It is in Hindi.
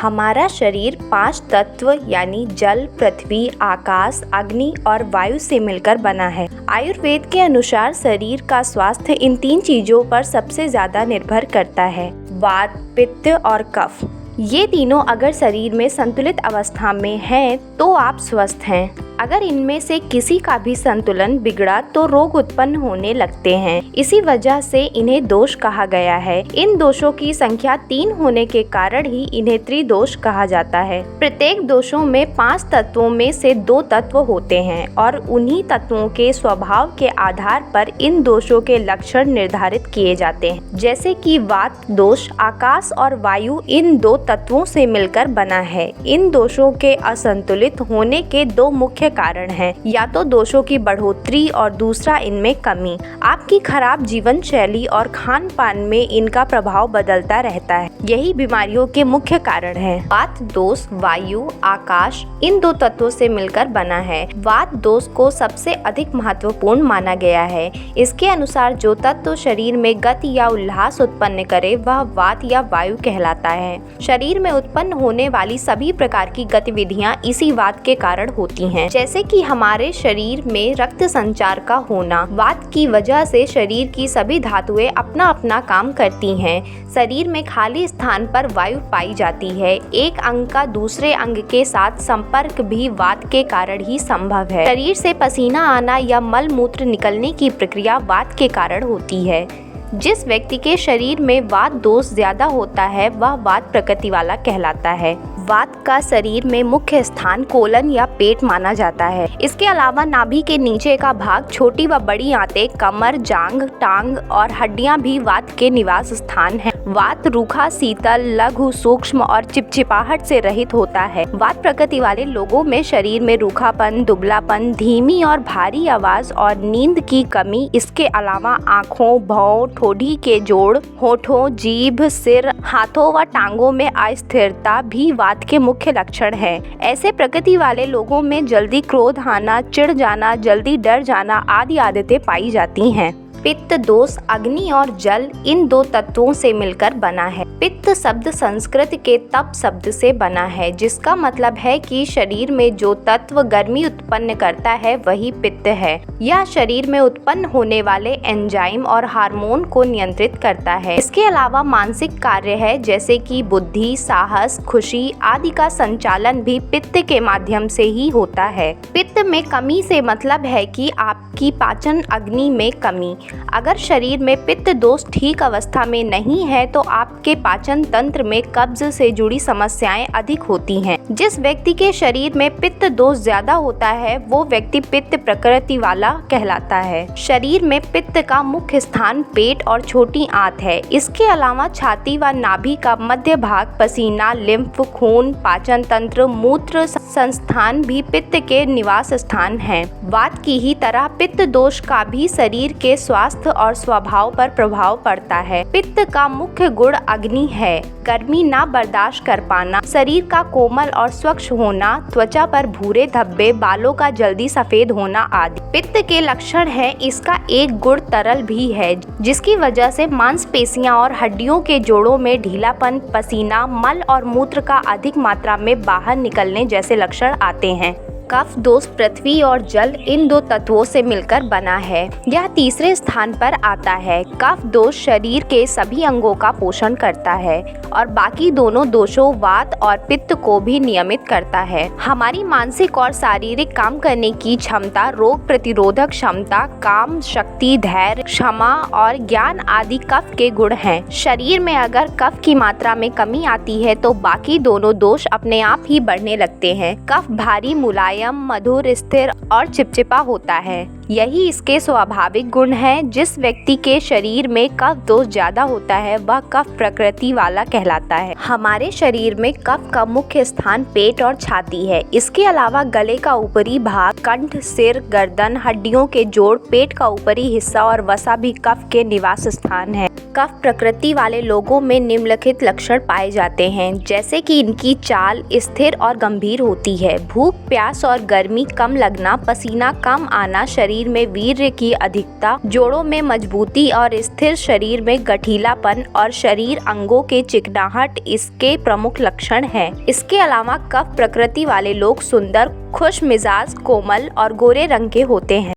हमारा शरीर 5 तत्व यानी जल, पृथ्वी, आकाश, अग्नि और वायु से मिलकर बना है। आयुर्वेद के अनुसार शरीर का स्वास्थ्य इन 3 चीजों पर सबसे ज्यादा निर्भर करता है, वात, पित्त और कफ। ये तीनों अगर शरीर में संतुलित अवस्था में हैं तो आप स्वस्थ हैं। अगर इनमें से किसी का भी संतुलन बिगड़ा तो रोग उत्पन्न होने लगते हैं। इसी वजह से इन्हें दोष कहा गया है। इन दोषों की संख्या 3 होने के कारण ही इन्हें त्रिदोष कहा जाता है। प्रत्येक दोषों में 5 तत्वों में से 2 तत्व होते हैं और उन्हीं तत्वों के स्वभाव के आधार पर इन दोषों के लक्षण निर्धारित किए जाते हैं। जैसे कि वात दोष आकाश और वायु इन 2 तत्वों से मिलकर बना है। इन दोषों के असंतुलित होने के 2 मुख्य कारण हैं, या तो दोषों की बढ़ोतरी और दूसरा इनमें कमी। आपकी खराब जीवन शैली और खान पान में इनका प्रभाव बदलता रहता है। यही बीमारियों के मुख्य कारण हैं। वात दोष वायु, आकाश इन 2 तत्वों से मिलकर बना है। वात दोष को सबसे अधिक महत्वपूर्ण माना गया है। इसके अनुसार जो तत्व शरीर में गति या उल्लास उत्पन्न करे वह वात या वायु कहलाता है। शरीर में उत्पन्न होने वाली सभी प्रकार की गतिविधियां इसी वात के कारण होती हैं। जैसे कि हमारे शरीर में रक्त संचार का होना, वात की वजह से शरीर की सभी धातुएं अपना अपना काम करती हैं। शरीर में खाली स्थान पर वायु पाई जाती है। एक अंग का दूसरे अंग के साथ संपर्क भी वात के कारण ही संभव है। शरीर से पसीना आना या मल मूत्र निकलने की प्रक्रिया वात के कारण होती है। जिस व्यक्ति के शरीर में वात दोष ज्यादा होता है वह वात प्रकृति वाला कहलाता है। वात का शरीर में मुख्य स्थान कोलन या पेट माना जाता है। इसके अलावा नाभि के नीचे का भाग, छोटी व बड़ी आंतें, कमर, जांघ, टांग और हड्डियां भी वात के निवास स्थान हैं। वात रूखा, शीतल, लघु, सूक्ष्म और चिपचिपाहट से रहित होता है। वात प्रकृति वाले लोगों में शरीर में रूखापन, दुबलापन, धीमी और भारी आवाज और नींद की कमी, इसके अलावा आँखों, भौं, ठोड़ी के जोड़, होठों, जीभ, सिर, हाथों व टांगों में अस्थिरता भी वात के मुख्य लक्षण हैं। ऐसे प्रकृति वाले लोगों में जल्दी क्रोध आना, चिढ़ जाना, जल्दी डर जाना आदि आदतें पाई जाती हैं। पित्त दोष अग्नि और जल इन 2 तत्वों से मिलकर बना है। पित्त शब्द संस्कृत के तप शब्द से बना है, जिसका मतलब है कि शरीर में जो तत्व गर्मी उत्पन्न करता है वही पित्त है। यह शरीर में उत्पन्न होने वाले एंजाइम और हार्मोन को नियंत्रित करता है। इसके अलावा मानसिक कार्य है, जैसे कि बुद्धि, साहस, खुशी आदि का संचालन भी पित्त के माध्यम से ही होता है। पित्त में कमी से मतलब है कि आपकी पाचन अग्नि में कमी। अगर शरीर में पित्त दोष ठीक अवस्था में नहीं है तो आपके पाचन तंत्र में कब्ज से जुड़ी समस्याएं अधिक होती हैं। जिस व्यक्ति के शरीर में पित्त दोष ज्यादा होता है वो व्यक्ति पित्त प्रकृति वाला कहलाता है। शरीर में पित्त का मुख्य स्थान पेट और छोटी आंत है। इसके अलावा छाती व नाभि का मध्य भाग, पसीना, लिम्फ, खून, पाचन तंत्र, मूत्र संस्थान भी पित्त के निवास स्थान हैं। वात की ही तरह पित्त दोष का भी शरीर के स्वास्थ्य और स्वभाव पर प्रभाव पड़ता है। पित्त का मुख्य गुण अग्नि है। गर्मी ना बर्दाश्त कर पाना, शरीर का कोमल और स्वच्छ होना, त्वचा पर भूरे धब्बे, बालों का जल्दी सफेद होना आदि पित्त के लक्षण है। इसका एक गुण तरल भी है, जिसकी वजह से मांसपेशियां और हड्डियों के जोड़ों में ढीलापन, पसीना, मल और मूत्र का अधिक मात्रा में बाहर निकलने जैसे लक्षण आते हैं। कफ दोष पृथ्वी और जल इन 2 तत्वों से मिलकर बना है। यह तीसरे स्थान पर आता है। कफ दोष शरीर के सभी अंगों का पोषण करता है और बाकी दोनों दोषों वात और पित्त को भी नियमित करता है। हमारी मानसिक और शारीरिक काम करने की क्षमता, रोग प्रतिरोधक क्षमता, काम शक्ति, धैर्य, क्षमा और ज्ञान आदि कफ के गुण हैं। शरीर में अगर कफ की मात्रा में कमी आती है तो बाकी दोनों दोष अपने आप ही बढ़ने लगते हैं। कफ भारी, मुलायम, मधुर, स्थिर और चिपचिपा होता है। यही इसके स्वाभाविक गुण है। जिस व्यक्ति के शरीर में कफ दोष ज्यादा होता है वह कफ प्रकृति वाला कहलाता है। हमारे शरीर में कफ का मुख्य स्थान पेट और छाती है। इसके अलावा गले का ऊपरी भाग, कंठ, सिर, गर्दन, हड्डियों के जोड़, पेट का ऊपरी हिस्सा और वसा भी कफ के निवास स्थान है। कफ प्रकृति वाले लोगों में निम्नलिखित लक्षण पाए जाते हैं, जैसे कि इनकी चाल स्थिर और गंभीर होती है, भूख प्यास और गर्मी कम लगना, पसीना कम आना, शरीर में वीर्य की अधिकता, जोड़ों में मजबूती और स्थिर, शरीर में गठीलापन और शरीर अंगों के चिकनाहट इसके प्रमुख लक्षण हैं। इसके अलावा कफ प्रकृति वाले लोग सुंदर, खुश मिजाज, कोमल और गोरे रंग के होते हैं।